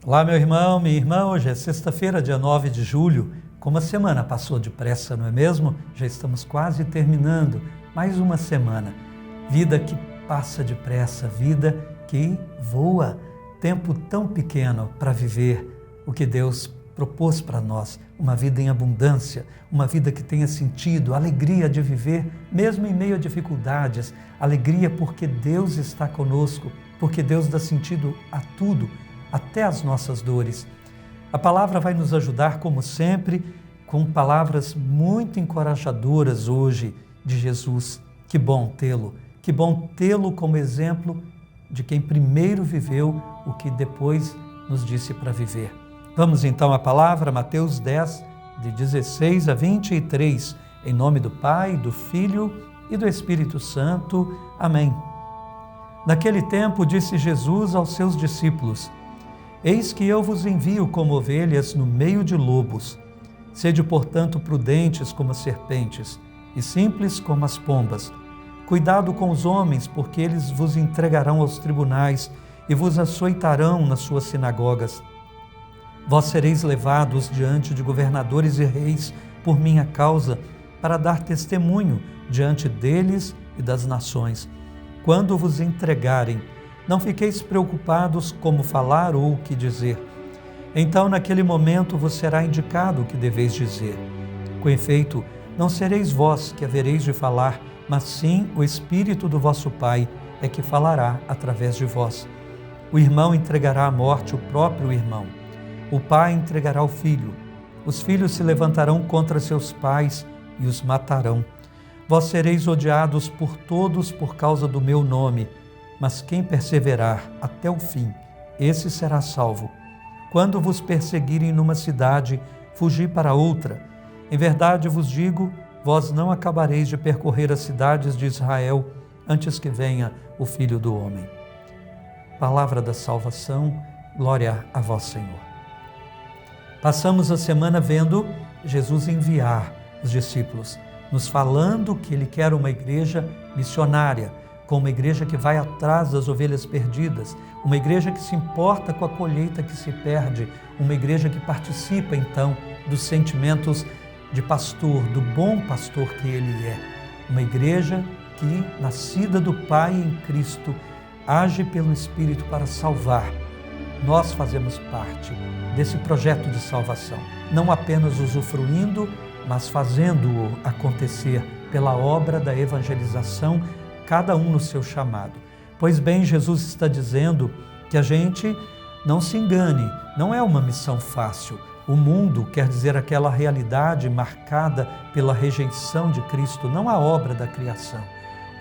Olá, meu irmão, minha irmã. Hoje é sexta-feira, dia 9 de julho. Como a semana passou depressa, não é mesmo? Já estamos quase terminando mais uma semana. Vida que passa depressa, vida que voa. Tempo tão pequeno para viver o que Deus propôs para nós. Uma vida em abundância, uma vida que tenha sentido, alegria de viver, mesmo em meio a dificuldades. Alegria porque Deus está conosco, porque Deus dá sentido a tudo, até as nossas dores. A palavra vai nos ajudar, como sempre, com palavras muito encorajadoras hoje de Jesus. Que bom tê-lo como exemplo de quem primeiro viveu o que depois nos disse para viver. Vamos então à palavra, Mateus 10, de 16 a 23, em nome do Pai, do Filho e do Espírito Santo. Amém. Naquele tempo disse Jesus aos seus discípulos: Eis que eu vos envio como ovelhas no meio de lobos. Sede, portanto, prudentes como as serpentes e simples como as pombas. Cuidado com os homens, porque eles vos entregarão aos tribunais e vos açoitarão nas suas sinagogas. Vós sereis levados diante de governadores e reis por minha causa, para dar testemunho diante deles e das nações. Quando vos entregarem, não fiqueis preocupados como falar ou o que dizer. Então, naquele momento, vos será indicado o que deveis dizer. Com efeito, não sereis vós que havereis de falar, mas sim o Espírito do vosso Pai é que falará através de vós. O irmão entregará à morte o próprio irmão. O pai entregará o filho. Os filhos se levantarão contra seus pais e os matarão. Vós sereis odiados por todos por causa do meu nome, mas quem perseverar até o fim, esse será salvo. Quando vos perseguirem numa cidade, fugi para outra. Em verdade vos digo, vós não acabareis de percorrer as cidades de Israel antes que venha o Filho do Homem. Palavra da salvação, glória a vós, Senhor. Passamos a semana vendo Jesus enviar os discípulos, nos falando que Ele quer uma igreja missionária, com uma igreja que vai atrás das ovelhas perdidas, uma igreja que se importa com a colheita que se perde, uma igreja que participa, então, dos sentimentos de pastor, do bom pastor que Ele é. Uma igreja que, nascida do Pai em Cristo, age pelo Espírito para salvar. Nós fazemos parte desse projeto de salvação, não apenas usufruindo, mas fazendo-o acontecer pela obra da evangelização, cada um no seu chamado. Pois bem, Jesus está dizendo que a gente não se engane, não é uma missão fácil. O mundo quer dizer aquela realidade marcada pela rejeição de Cristo, não a obra da criação.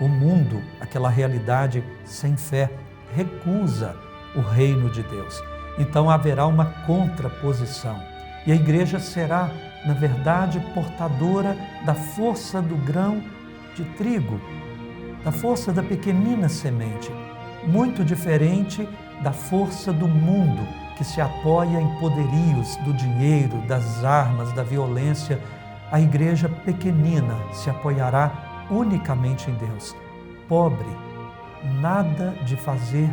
O mundo, aquela realidade sem fé, recusa o reino de Deus. Então haverá uma contraposição. E a igreja será, na verdade, portadora da força do grão de trigo, da força da pequenina semente, muito diferente da força do mundo, que se apoia em poderios do dinheiro, das armas, da violência. A igreja pequenina se apoiará unicamente em Deus. Pobre, nada de fazer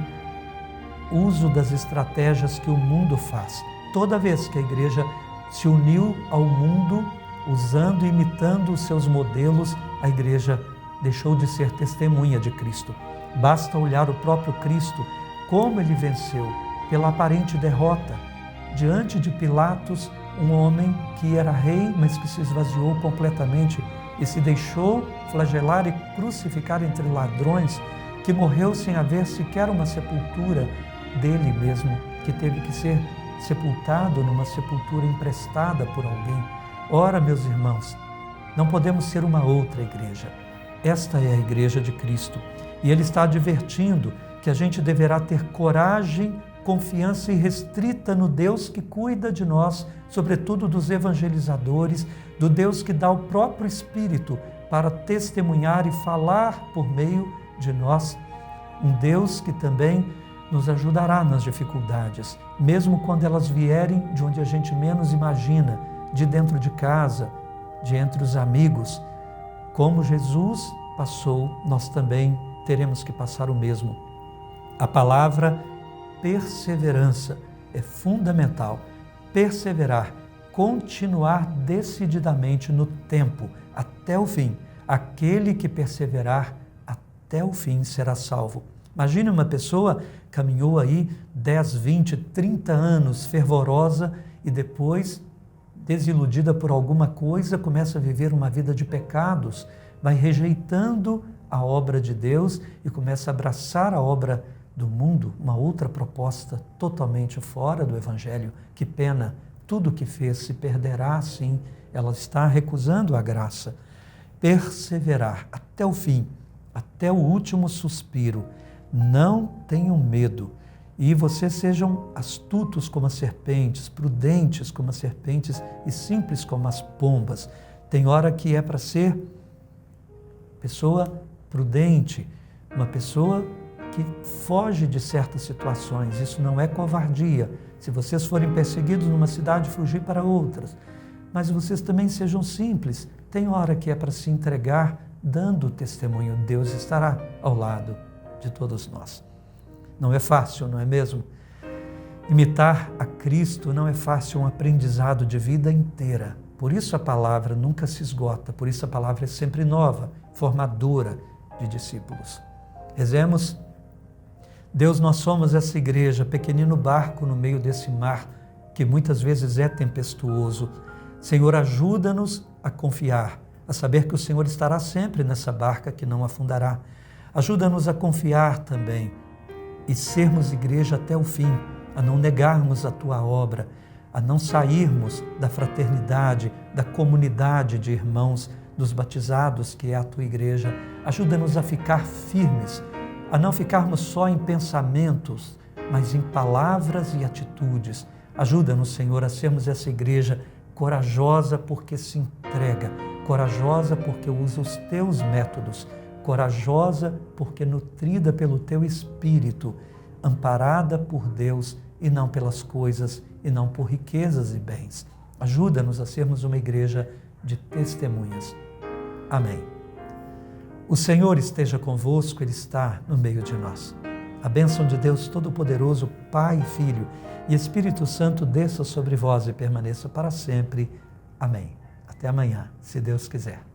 uso das estratégias que o mundo faz. Toda vez que a igreja se uniu ao mundo, usando e imitando os seus modelos, a igreja deixou de ser testemunha de Cristo. Basta olhar o próprio Cristo, como ele venceu, pela aparente derrota. Diante de Pilatos, um homem que era rei, mas que se esvaziou completamente e se deixou flagelar e crucificar entre ladrões, que morreu sem haver sequer uma sepultura dele mesmo, que teve que ser sepultado numa sepultura emprestada por alguém. Ora, meus irmãos, não podemos ser uma outra igreja. Esta é a igreja de Cristo. E Ele está advertindo que a gente deverá ter coragem, confiança irrestrita no Deus que cuida de nós, sobretudo dos evangelizadores, do Deus que dá o próprio Espírito para testemunhar e falar por meio de nós. Um Deus que também nos ajudará nas dificuldades, mesmo quando elas vierem de onde a gente menos imagina, de dentro de casa, de entre os amigos. Como Jesus passou, nós também teremos que passar o mesmo. A palavra perseverança é fundamental. Perseverar, continuar decididamente no tempo, até o fim. Aquele que perseverar até o fim será salvo. Imagine uma pessoa caminhou aí 10, 20, 30 anos fervorosa e depois, desiludida por alguma coisa, começa a viver uma vida de pecados, vai rejeitando a obra de Deus e começa a abraçar a obra do mundo, uma outra proposta totalmente fora do Evangelho. Que pena, tudo que fez se perderá assim, ela está recusando a graça. Perseverar até o fim, até o último suspiro. Não tenham medo. E vocês sejam astutos como as serpentes, prudentes como as serpentes e simples como as pombas. Tem hora que é para ser pessoa prudente, uma pessoa que foge de certas situações. Isso não é covardia. Se vocês forem perseguidos numa cidade, fugir para outras. Mas vocês também sejam simples. Tem hora que é para se entregar, dando testemunho. Deus estará ao lado de todos nós. Não é fácil, não é mesmo? Imitar a Cristo não é fácil, é um aprendizado de vida inteira. Por isso a palavra nunca se esgota, por isso a palavra é sempre nova, formadora de discípulos. Rezemos. Deus, nós somos essa igreja, pequenino barco no meio desse mar, que muitas vezes é tempestuoso. Senhor, ajuda-nos a confiar, a saber que o Senhor estará sempre nessa barca que não afundará. Ajuda-nos a confiar também e sermos igreja até o fim, a não negarmos a Tua obra, a não sairmos da fraternidade, da comunidade de irmãos, dos batizados que é a Tua igreja. Ajuda-nos a ficar firmes, a não ficarmos só em pensamentos, mas em palavras e atitudes. Ajuda-nos, Senhor, a sermos essa igreja corajosa porque se entrega, corajosa porque usa os Teus métodos, corajosa porque nutrida pelo Teu Espírito, amparada por Deus e não pelas coisas e não por riquezas e bens. Ajuda-nos a sermos uma igreja de testemunhas. Amém. O Senhor esteja convosco, Ele está no meio de nós. A bênção de Deus Todo-Poderoso, Pai, Filho e Espírito Santo desça sobre vós e permaneça para sempre. Amém. Até amanhã, se Deus quiser.